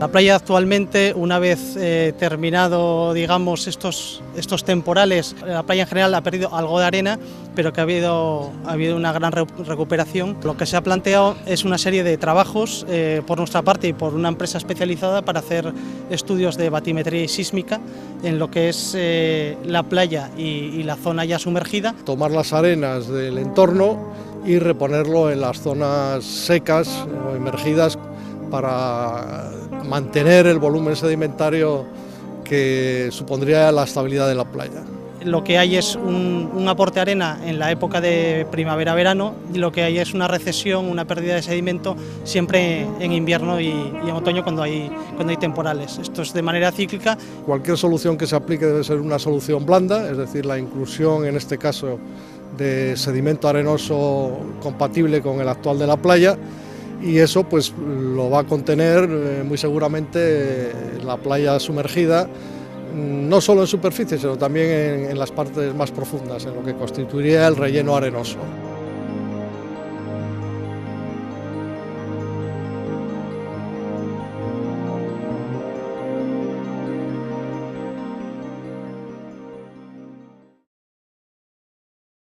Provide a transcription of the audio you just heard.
La playa actualmente, una vez terminado, digamos, estos temporales, la playa en general ha perdido algo de arena, pero que ha habido una gran recuperación. Lo que se ha planteado es una serie de trabajos por nuestra parte y por una empresa especializada para hacer estudios de batimetría y sísmica en lo que es la playa y la zona ya sumergida. Tomar las arenas del entorno y reponerlo en las zonas secas o emergidas para mantener el volumen sedimentario que supondría la estabilidad de la playa. Lo que hay es un aporte de arena en la época de primavera-verano y lo que hay es una recesión, una pérdida de sedimento siempre en invierno y en otoño cuando hay temporales. Esto es de manera cíclica. Cualquier solución que se aplique debe ser una solución blanda, es decir, la inclusión en este caso de sedimento arenoso compatible con el actual de la playa, y eso pues lo va a contener muy seguramente la playa sumergida, no solo en superficie, sino también en las partes más profundas, en lo que constituiría el relleno arenoso.